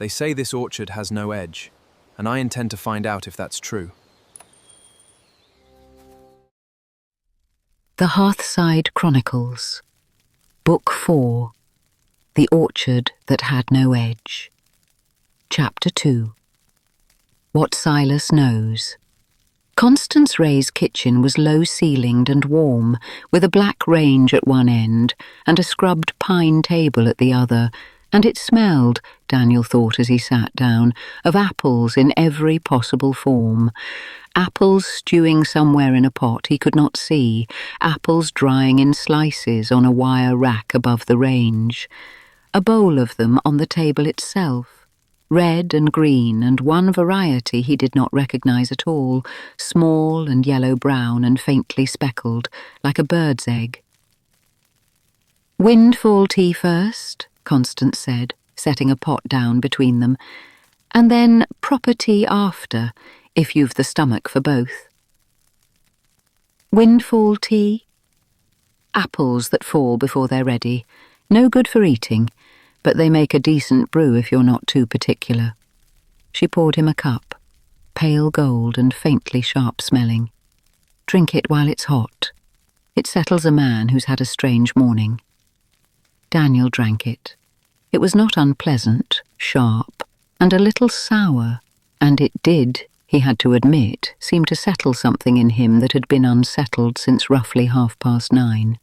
They say this orchard has no edge, and I intend to find out if that's true. The Hearthside Chronicles, Book 4, The Orchard That Had No Edge. Chapter 2. What Silas Knows. Constance Wray's kitchen was low-ceilinged and warm, with a black range at one end and a scrubbed pine table at the other, and it smelled, Daniel thought as he sat down, of apples in every possible form. Apples stewing somewhere in a pot he could not see, apples drying in slices on a wire rack above the range. A bowl of them on the table itself, red and green, and one variety he did not recognize at all, small and yellow-brown and faintly speckled, like a bird's egg. "Windfall tea first," Constance said, setting a pot down between them, "and then proper tea after, if you've the stomach for both." Windfall tea? Apples that fall before they're ready. No good for eating, but they make a decent brew if you're not too particular. She poured him a cup, pale gold and faintly sharp-smelling. "Drink it while it's hot. It settles a man who's had a strange morning." Daniel drank it. It was not unpleasant, sharp, and a little sour, and it did, he had to admit, seem to settle something in him that had been unsettled since roughly 9:30.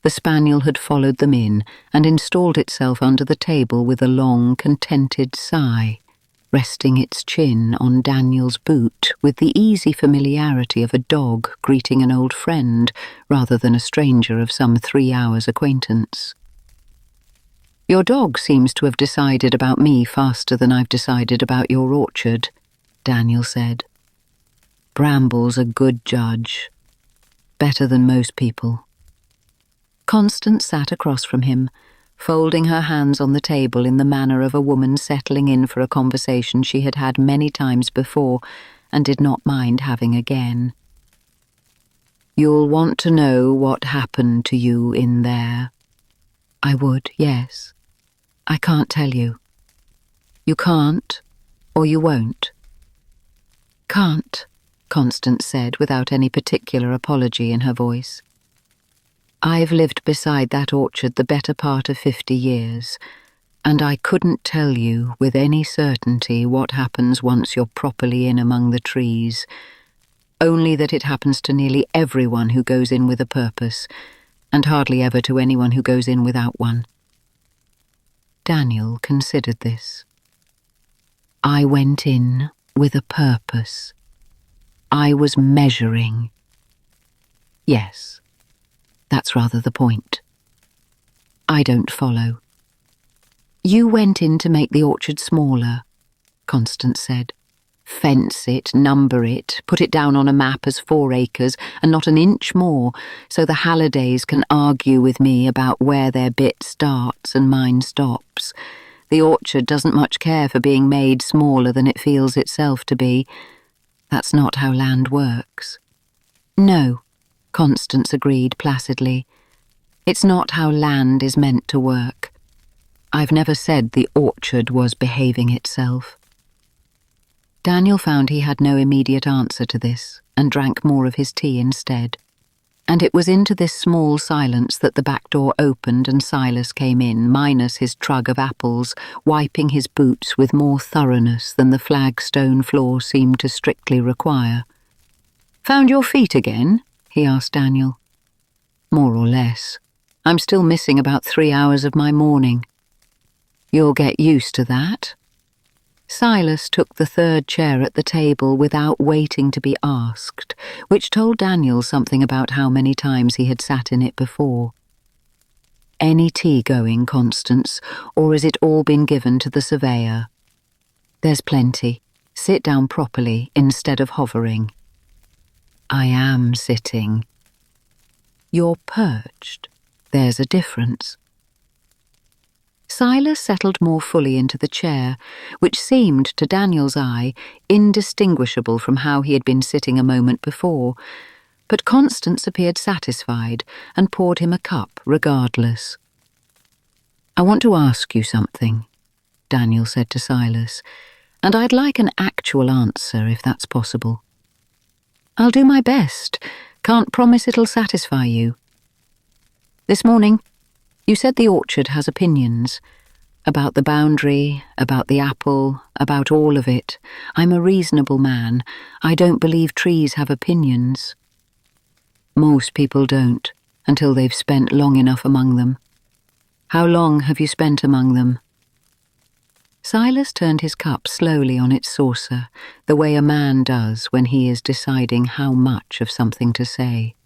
The spaniel had followed them in and installed itself under the table with a long, contented sigh, resting its chin on Daniel's boot with the easy familiarity of a dog greeting an old friend rather than a stranger of some 3 hours' acquaintance. "Your dog seems to have decided about me faster than I've decided about your orchard," Daniel said. "Bramble's a good judge. Better than most people." Constance sat across from him, folding her hands on the table in the manner of a woman settling in for a conversation she had had many times before and did not mind having again. "You'll want to know what happened to you in there." "I would, yes. I can't tell you." "You can't, or you won't?" "Can't," Constance said without any particular apology in her voice. "I've lived beside that orchard the better part of 50 years, and I couldn't tell you with any certainty what happens once you're properly in among the trees, only that it happens to nearly everyone who goes in with a purpose, and hardly ever to anyone who goes in without one." Daniel considered this. "I went in with a purpose. I was measuring." "Yes, that's rather the point." "I don't follow." "You went in to make the orchard smaller," Constance said. "Fence it, number it, put it down on a map as 4 acres and not an inch more, so the Hallidays can argue with me about where their bit starts and mine stops. The orchard doesn't much care for being made smaller than it feels itself to be. That's not how land works." "No," Constance agreed placidly. "It's not how land is meant to work. I've never said the orchard was behaving itself." Daniel found he had no immediate answer to this and drank more of his tea instead. And it was into this small silence that the back door opened and Silas came in, minus his trug of apples, wiping his boots with more thoroughness than the flagstone floor seemed to strictly require. "Found your feet again?" he asked Daniel. "More or less. I'm still missing about 3 hours of my morning." "You'll get used to that." Silas took the third chair at the table without waiting to be asked, which told Daniel something about how many times he had sat in it before. "Any tea going, Constance, or has it all been given to the surveyor?" "There's plenty. Sit down properly instead of hovering." "I am sitting." "You're perched. There's a difference." Silas settled more fully into the chair, which seemed, to Daniel's eye, indistinguishable from how he had been sitting a moment before, but Constance appeared satisfied and poured him a cup regardless. "I want to ask you something," Daniel said to Silas, "and I'd like an actual answer if that's possible." "I'll do my best. Can't promise it'll satisfy you." "This morning, you said the orchard has opinions. About the boundary, about the apple, about all of it. I'm a reasonable man. I don't believe trees have opinions." "Most people don't, until they've spent long enough among them." "How long have you spent among them?" Silas turned his cup slowly on its saucer, the way a man does when he is deciding how much of something to say.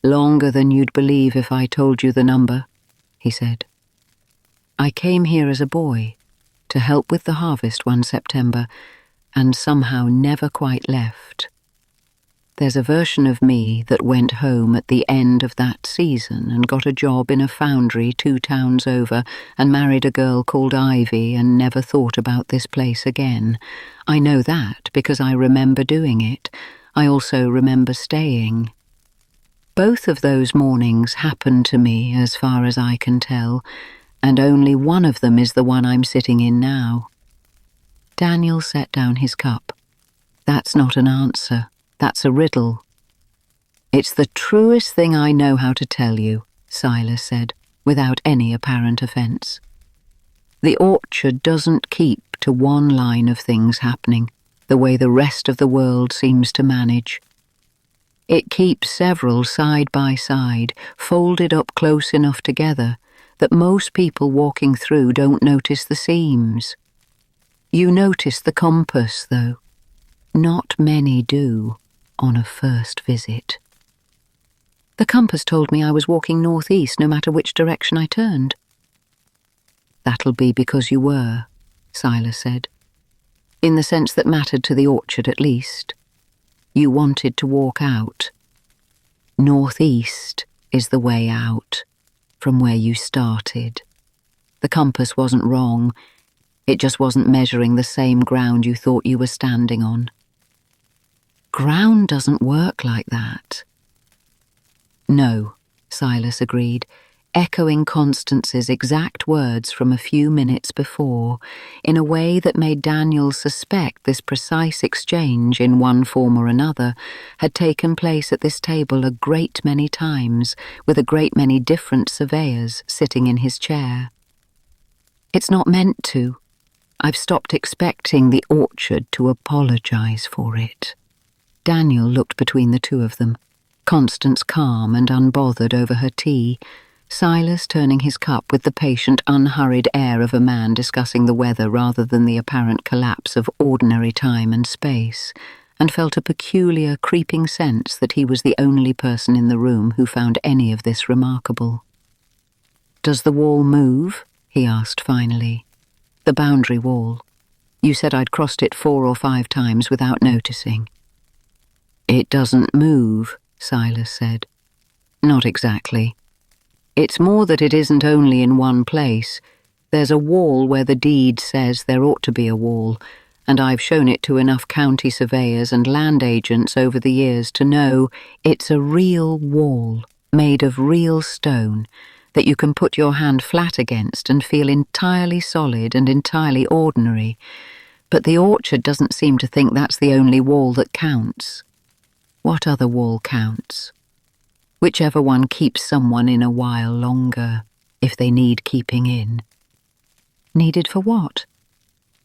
"Longer than you'd believe if I told you the number," he said. "I came here as a boy, to help with the harvest one September, and somehow never quite left. There's a version of me that went home at the end of that season and got a job in a foundry 2 towns over and married a girl called Ivy and never thought about this place again. I know that because I remember doing it. I also remember staying. Both of those mornings happened to me as far as I can tell, and only one of them is the one I'm sitting in now." Daniel set down his cup. "That's not an answer. That's a riddle." "It's the truest thing I know how to tell you," Silas said, without any apparent offence. "The orchard doesn't keep to one line of things happening, the way the rest of the world seems to manage. It keeps several side by side, folded up close enough together that most people walking through don't notice the seams. You notice the compass, though. Not many do on a first visit." "The compass told me I was walking northeast no matter which direction I turned." "That'll be because you were," Silas said. "In the sense that mattered to the orchard at least. You wanted to walk out. Northeast is the way out, from where you started. The compass wasn't wrong. It just wasn't measuring the same ground you thought you were standing on." "Ground doesn't work like that." "No," Silas agreed, echoing Constance's exact words from a few minutes before, in a way that made Daniel suspect this precise exchange, in one form or another, had taken place at this table a great many times, with a great many different surveyors sitting in his chair. "It's not meant to. I've stopped expecting the orchard to apologize for it." Daniel looked between the two of them, Constance calm and unbothered over her tea, Silas turning his cup with the patient, unhurried air of a man discussing the weather rather than the apparent collapse of ordinary time and space, and felt a peculiar, creeping sense that he was the only person in the room who found any of this remarkable. "Does the wall move?" he asked finally. "The boundary wall. You said I'd crossed it 4 or 5 times without noticing." "It doesn't move," Silas said. "Not exactly. It's more that it isn't only in one place. There's a wall where the deed says there ought to be a wall, and I've shown it to enough county surveyors and land agents over the years to know it's a real wall, made of real stone, that you can put your hand flat against and feel entirely solid and entirely ordinary. But the orchard doesn't seem to think that's the only wall that counts." "What other wall counts?" "Whichever one keeps someone in a while longer, if they need keeping in." "Needed for what?"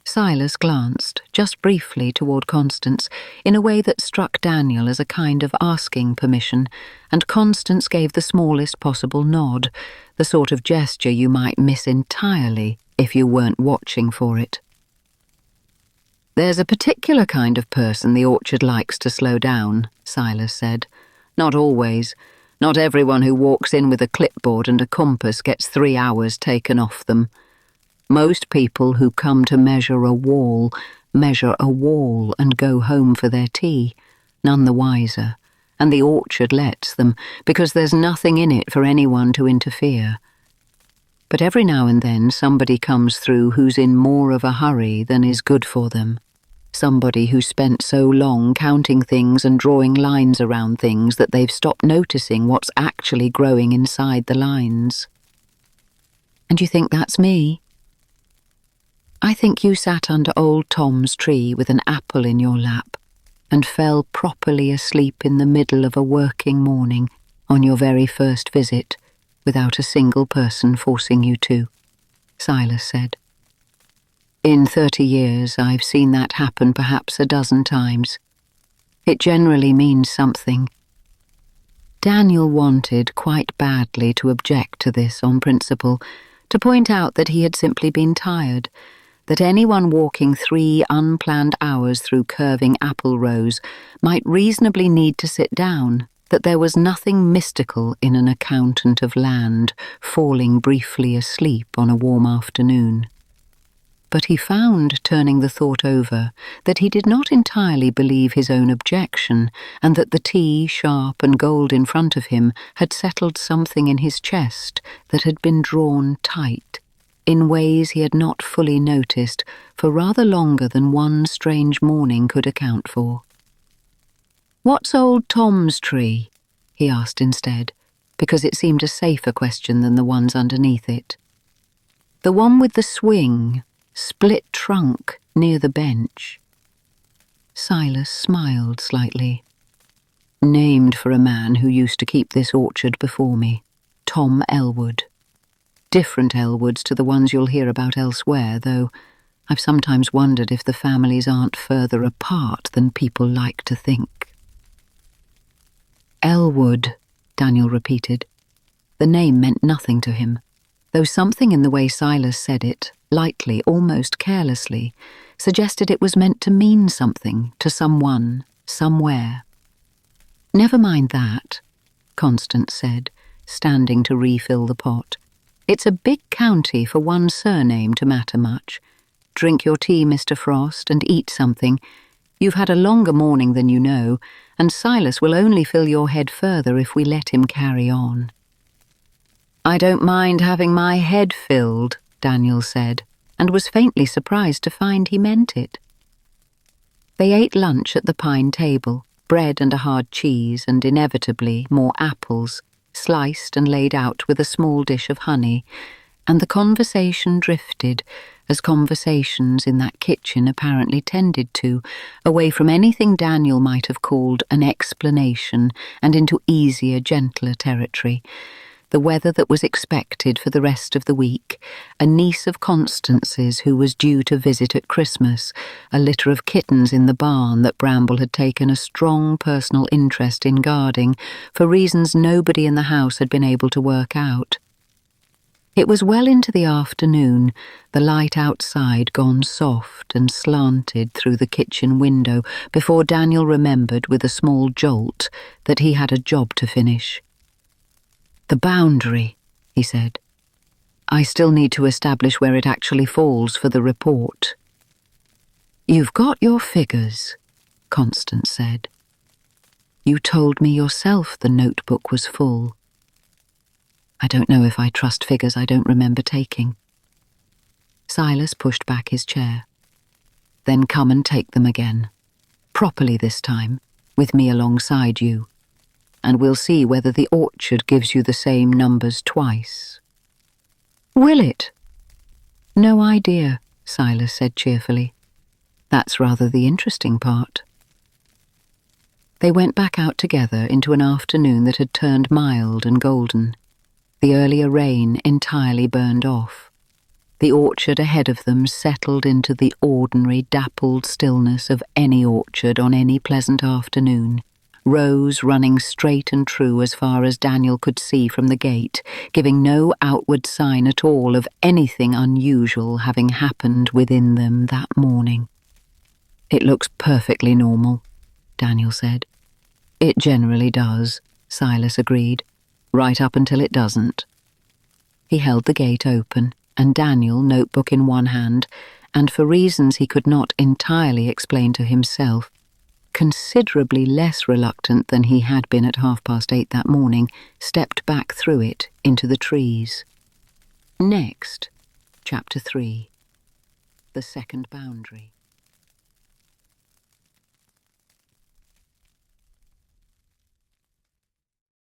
Silas glanced, just briefly, toward Constance, in a way that struck Daniel as a kind of asking permission, and Constance gave the smallest possible nod, the sort of gesture you might miss entirely if you weren't watching for it. "There's a particular kind of person the orchard likes to slow down," Silas said. "Not always. Not everyone who walks in with a clipboard and a compass gets 3 hours taken off them. Most people who come to measure a wall and go home for their tea, none the wiser, and the orchard lets them, because there's nothing in it for anyone to interfere. But every now and then somebody comes through who's in more of a hurry than is good for them. Somebody who spent so long counting things and drawing lines around things that they've stopped noticing what's actually growing inside the lines." "And you think that's me?" I think you sat under old Tom's tree with an apple in your lap and fell properly asleep in the middle of a working morning on your very first visit without a single person forcing you to," Silas said. "In 30 years I've seen that happen perhaps a dozen times. It generally means something." Daniel wanted quite badly to object to this on principle, to point out that he had simply been tired, that anyone walking 3 unplanned hours through curving apple rows might reasonably need to sit down, that there was nothing mystical in an accountant of land falling briefly asleep on a warm afternoon. But he found, turning the thought over, that he did not entirely believe his own objection, and that the tea, sharp and gold in front of him, had settled something in his chest that had been drawn tight, in ways he had not fully noticed for rather longer than one strange morning could account for. "What's old Tom's tree?" he asked instead, because it seemed a safer question than the ones underneath it. "The one with the swing, split trunk near the bench." Silas smiled slightly. "Named for a man who used to keep this orchard before me, Tom Elwood. Different Elwoods to the ones you'll hear about elsewhere, though I've sometimes wondered if the families aren't further apart than people like to think." "Elwood," Daniel repeated. The name meant nothing to him, though something in the way Silas said it, lightly, almost carelessly, suggested it was meant to mean something to someone, somewhere. "Never mind that," Constance said, standing to refill the pot. "It's a big county for one surname to matter much. Drink your tea, Mr. Frost, and eat something. You've had a longer morning than you know, and Silas will only fill your head further if we let him carry on." "I don't mind having my head filled," Daniel said, and was faintly surprised to find he meant it. They ate lunch at the pine table, bread and a hard cheese, and inevitably more apples, sliced and laid out with a small dish of honey, and the conversation drifted, as conversations in that kitchen apparently tended to, away from anything Daniel might have called an explanation and into easier, gentler territory. The weather that was expected for the rest of the week, a niece of Constance's who was due to visit at Christmas, a litter of kittens in the barn that Bramble had taken a strong personal interest in guarding for reasons nobody in the house had been able to work out. It was well into the afternoon, the light outside gone soft and slanted through the kitchen window, before Daniel remembered with a small jolt that he had a job to finish. "The boundary," he said. "I still need to establish where it actually falls for the report." "You've got your figures," Constance said. "You told me yourself the notebook was full." "I don't know if I trust figures I don't remember taking." Silas pushed back his chair. "Then come and take them again. Properly this time, with me alongside you. And we'll see whether the orchard gives you the same numbers twice." "Will it?" "No idea," Silas said cheerfully. "That's rather the interesting part." They went back out together into an afternoon that had turned mild and golden. The earlier rain entirely burned off. The orchard ahead of them settled into the ordinary dappled stillness of any orchard on any pleasant afternoon, rows running straight and true as far as Daniel could see from the gate, giving no outward sign at all of anything unusual having happened within them that morning. "It looks perfectly normal," Daniel said. "It generally does," Silas agreed, "right up until it doesn't." He held the gate open, and Daniel, notebook in one hand, and for reasons he could not entirely explain to himself, considerably less reluctant than he had been at 8:30 that morning, stepped back through it into the trees. Next, Chapter 3. The Second Boundary.